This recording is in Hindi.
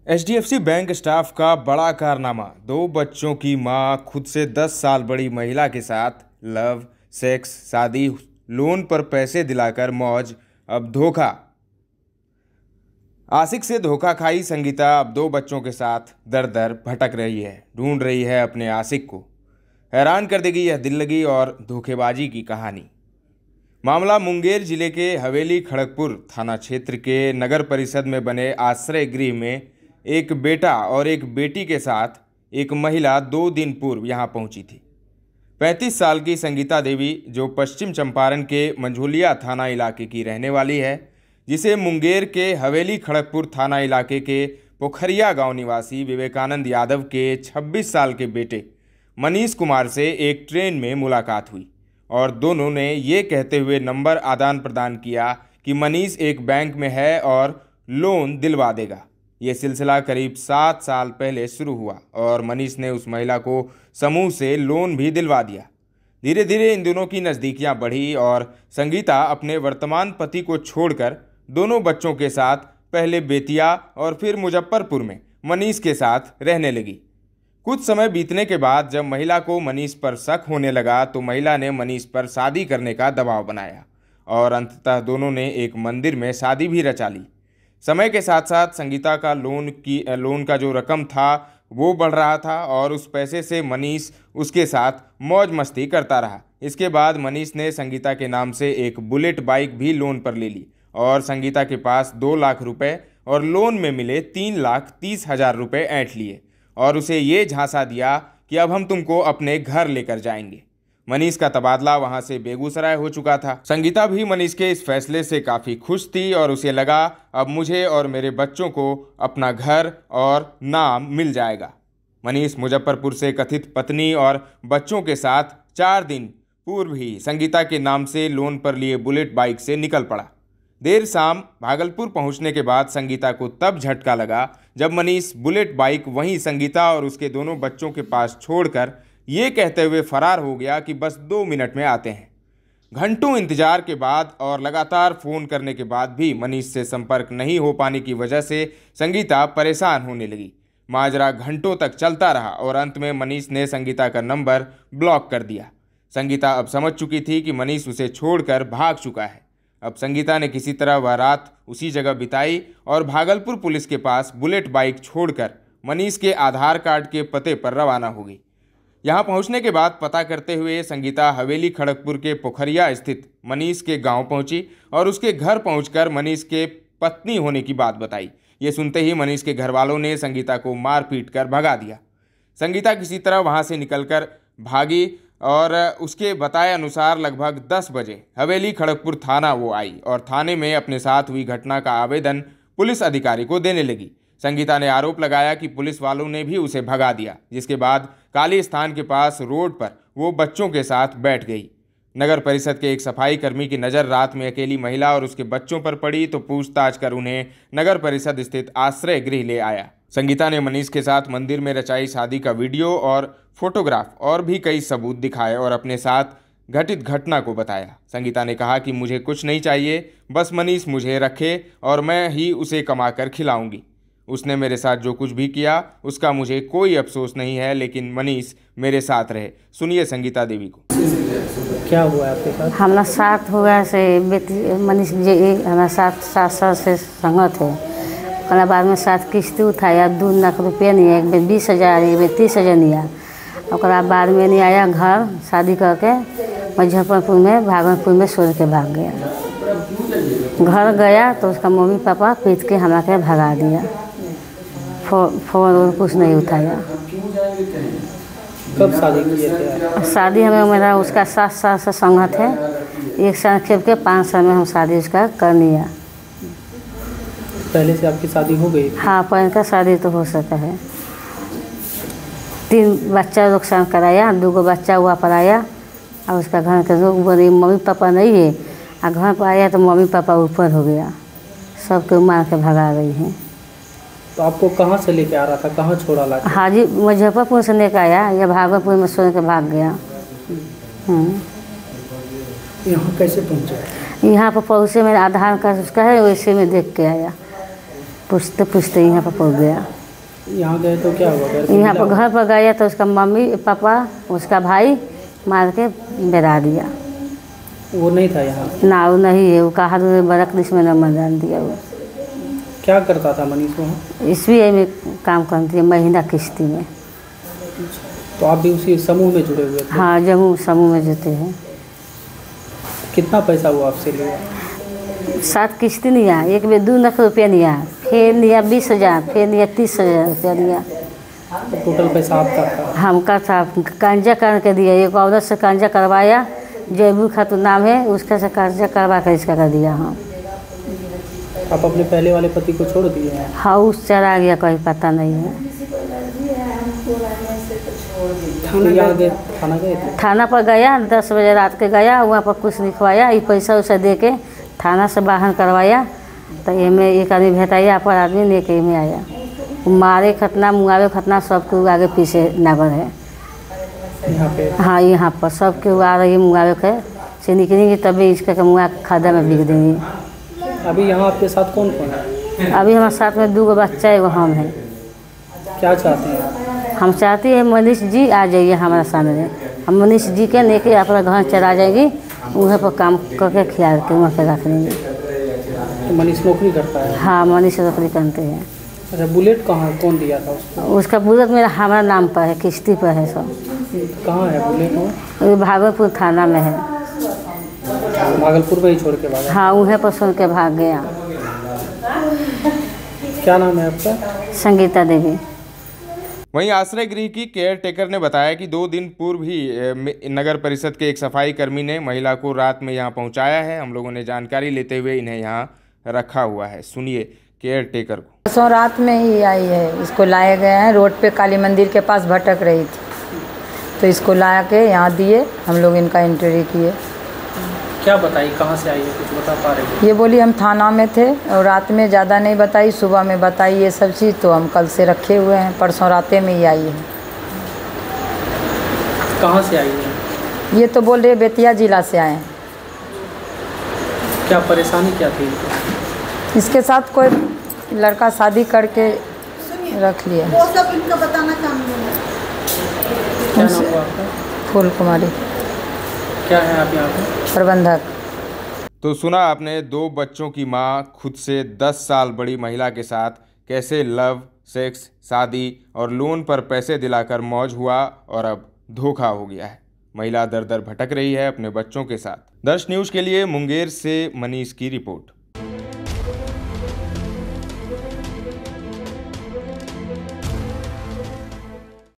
एचडीएफसी बैंक स्टाफ का बड़ा कारनामा। 2 बच्चों की मां खुद से 10 साल बड़ी महिला के साथ लव, सेक्स, शादी, लोन पर पैसे दिलाकर मौज, अब धोखा। आशिक से धोखा खाई संगीता अब 2 बच्चों के साथ दर दर भटक रही है, ढूंढ रही है अपने आशिक को। हैरान कर देगी यह दिल लगी और धोखेबाजी की कहानी। मामला मुंगेर जिले के हवेली खड़गपुर थाना क्षेत्र के नगर परिषद में बने आश्रय गृह में एक बेटा और एक बेटी के साथ एक महिला 2 दिन पूर्व यहां पहुंची थी। 35 साल की संगीता देवी, जो पश्चिम चंपारण के मंझोलिया थाना इलाके की रहने वाली है, जिसे मुंगेर के हवेली खड़गपुर थाना इलाके के पोखरिया गांव निवासी विवेकानंद यादव के 26 साल के बेटे मनीष कुमार से एक ट्रेन में मुलाकात हुई और दोनों ने ये कहते हुए नंबर आदान प्रदान किया कि मनीष एक बैंक में है और लोन दिलवा देगा। ये सिलसिला करीब 7 साल पहले शुरू हुआ और मनीष ने उस महिला को समूह से लोन भी दिलवा दिया। धीरे धीरे इन दोनों की नज़दीकियां बढ़ी और संगीता अपने वर्तमान पति को छोड़कर दोनों बच्चों के साथ पहले बेतिया और फिर मुजफ्फरपुर में मनीष के साथ रहने लगी। कुछ समय बीतने के बाद जब महिला को मनीष पर शक होने लगा तो महिला ने मनीष पर शादी करने का दबाव बनाया और अंततः दोनों ने एक मंदिर में शादी भी रचा ली। समय के साथ साथ संगीता का लोन का जो रकम था वो बढ़ रहा था और उस पैसे से मनीष उसके साथ मौज मस्ती करता रहा। इसके बाद मनीष ने संगीता के नाम से एक बुलेट बाइक भी लोन पर ले ली और संगीता के पास 2 लाख रुपए और लोन में मिले 3,30,000 रुपये ऐंठ लिए और उसे ये झांसा दिया कि अब हम तुमको अपने घर लेकर जाएंगे। मनीष का तबादला वहां से बेगूसराय हो चुका था। संगीता भी मनीष के इस फैसले से काफ़ी खुश थी और उसे लगा अब मुझे और मेरे बच्चों को अपना घर और नाम मिल जाएगा। मनीष मुजफ्फरपुर से कथित पत्नी और बच्चों के साथ 4 दिन पूर्व ही संगीता के नाम से लोन पर लिए बुलेट बाइक से निकल पड़ा। देर शाम भागलपुर पहुंचने के बाद संगीता को तब झटका लगा जब मनीष बुलेट बाइक वहीं संगीता और उसके दोनों बच्चों के पास छोड़कर ये कहते हुए फरार हो गया कि बस 2 मिनट में आते हैं। घंटों इंतजार के बाद और लगातार फ़ोन करने के बाद भी मनीष से संपर्क नहीं हो पाने की वजह से संगीता परेशान होने लगी। माजरा घंटों तक चलता रहा और अंत में मनीष ने संगीता का नंबर ब्लॉक कर दिया। संगीता अब समझ चुकी थी कि मनीष उसे छोड़कर भाग चुका है। अब संगीता ने किसी तरह वह रात उसी जगह बिताई और भागलपुर पुलिस के पास बुलेट बाइक छोड़कर मनीष के आधार कार्ड के पते पर रवाना हो गई। यहां पहुंचने के बाद पता करते हुए संगीता हवेली खड़गपुर के पोखरिया स्थित मनीष के गांव पहुंची और उसके घर पहुंचकर मनीष के पत्नी होने की बात बताई। ये सुनते ही मनीष के घर वालों ने संगीता को मार पीट कर भगा दिया। संगीता किसी तरह वहां से निकलकर भागी और उसके बताए अनुसार लगभग 10 बजे हवेली खड़गपुर थाना वो आई और थाने में अपने साथ हुई घटना का आवेदन पुलिस अधिकारी को देने लगी। संगीता ने आरोप लगाया कि पुलिस वालों ने भी उसे भगा दिया, जिसके बाद काली स्थान के पास रोड पर वो बच्चों के साथ बैठ गई। नगर परिषद के एक सफाई कर्मी की नज़र रात में अकेली महिला और उसके बच्चों पर पड़ी तो पूछताछ कर उन्हें नगर परिषद स्थित आश्रय गृह ले आया। संगीता ने मनीष के साथ मंदिर में रचाई शादी का वीडियो और फोटोग्राफ और भी कई सबूत दिखाए और अपने साथ घटित घटना को बताया। संगीता ने कहा कि मुझे कुछ नहीं चाहिए, बस मनीष मुझे रखे और मैं ही उसे कमाकर खिलाऊंगी। उसने मेरे साथ जो कुछ भी किया उसका मुझे कोई अफसोस नहीं है, लेकिन मनीष मेरे साथ रहे। सुनिए संगीता देवी को। क्या हुआ आपके साथ? हमारा साथ हुआ से बेटी मनीष जी हमारा साथ 7 साल से संगत है। उसके बाद में 7 किस्त उठाया, 2 लाख रुपये नहीं है, एक बेर 20,000, एक बेर 30,000 नहीं आया। और बाद में नहीं आया घर शादी करके मुजफ्फरपुर में भागलपुर में छोड़ के भाग गया। घर गया तो उसका मम्मी पापा पीट के हमरा के भगा दिया। फोन कुछ नहीं उठाया। कब शादी किए थे? शादी हमें मेरा उसका 7 साल से संगत है। 1 साल खेप के 5 साल में हम शादी उसका कर लिया। पहले से आपकी शादी हो गई? हाँ, पहले का शादी तो हो सका है। 3 बच्चा नुकसान कराया, 2 बच्चा हुआ पर आया और उसका घर के लोग बोले मम्मी पापा नहीं है और घर पर आया तो मम्मी पापा ऊपर हो गया, सबके मार के भगा रही हैं। तो आपको कहाँ से लेके आ रहा था, कहाँ छोड़ा ला? हाजी मुजफ्फरपुर से लेकर आया या भागलपुर में छोड़ के भाग गया। यहाँ कैसे पहुँचा? यहाँ पर पहुँचे मेरा आधार कार्ड उसका है, वैसे में देख के आया। पूछते पूछते यहाँ पर पहुँच गया। यहाँ गए तो क्या हुआ? यहाँ पर घर पर गया तो उसका मम्मी पापा उसका भाई मार के बेरा दिया। वो नहीं था यहाँ? ना वो नहीं है, वो कहा बड़ा पुलिस में नंबर डाल दिया। वो क्या करता था मनीष वहाँ? SBI में काम करती है, महीना किश्ती में। तो आप भी उसी समूह में जुड़े हुए थे? हाँ, जम्मू समूह में जुटे हैं। कितना पैसा हुआ आपसे लिया? 7 किश्ती लिया, एक में 2 लाख रुपया लिया, फिर लिया 20,000, फिर लिया 30,000 रुपया लिया। तो टोटल पैसा आपका था? हमका था, कर्जा करके दिया। एक औरत से कर्जा करवाया, जयबू खातून नाम है, उसका से कर्जा करवा कर इसका कर दिया। हाँ। आप अपने पहले वाले पति को छोड़ दिए हैं? हाँ, उस चला गया, कोई पता नहीं है। थाना गए थे? थाना पर गया, 10 बजे रात के गया, वहाँ पर कुछ लिखवाया, ये पैसा वैसा दे के थाना से बाहर करवाया। तो ये में एक आदमी भेटाया, पर आदमी लेके में आया, मारे खतना मुआवे खतना सबके आगे पीछे नगर है यहाँ पे। हाँ, यहाँ पर सबके आ रही मुआवे के से निकलेंगे तभी इसका मुआ खादा में बिक देंगे। अभी यहाँ आपके साथ कौन कौन है? अभी हमारे साथ में 2 बच्चा है, वो हम हैं। क्या चाहते हैं? हम चाहते हैं मनीष जी आ जाइए हमारे सामने, हम मनीष जी के लेके अपना घर चला जाएगी, वहाँ पर काम करके खिला के वहाँ पर रख लेंगे। तो मनीष नौकरी करता है? हाँ, मनीष नौकरी करते हैं। अच्छा, बुलेट कहाँ कौन दिया था उसको? उसका बुलेट मेरा हमारा नाम पर है, किश्ती पर है सब। कहाँ है बुलेट वो? वो भागलपुर थाना में है। भागलपुर में ही छोड़ के भागा? हाँ, वहाँ पर सुन के भाग गया। क्या नाम है आपका? संगीता देवी। वहीं आश्रय गृह की केयर टेकर ने बताया कि 2 दिन पूर्व ही नगर परिषद के एक सफाई कर्मी ने महिला को रात में यहां पहुंचाया है। हम लोगों ने जानकारी लेते हुए इन्हें यहां रखा हुआ है। सुनिए केयर टेकर को। परसों रात में ही आई है, इसको लाए गए हैं, रोड पे काली मंदिर के पास भटक रही थी, तो इसको ला के यहाँ दिए, हम लोग इनका इंटरव्यू किए। क्या बताई, कहाँ से आई है, कुछ बता पा रही है? ये बोली हम थाना में थे और रात में ज़्यादा नहीं बताई, सुबह में बताई ये सब चीज़, तो हम कल से रखे हुए हैं, परसों रातें में ही आई है। कहाँ से आई है? ये तो बोल रहे बेतिया जिला से आए हैं। क्या परेशानी क्या थी इनको? इसके साथ कोई लड़का शादी करके रख लिया। वो सब इनका बताना काम नहीं है। क्या नाम हुआ आपका? फूल कुमारी। क्या है आप यहाँ पे? प्रबंधक। तो सुना आपने, 2 बच्चों की मां खुद से 10 साल बड़ी महिला के साथ कैसे लव, सेक्स, शादी और लोन पर पैसे दिलाकर मौज हुआ और अब धोखा हो गया है। महिला दर दर भटक रही है अपने बच्चों के साथ। दर्श न्यूज़ के लिए मुंगेर से मनीष की रिपोर्ट।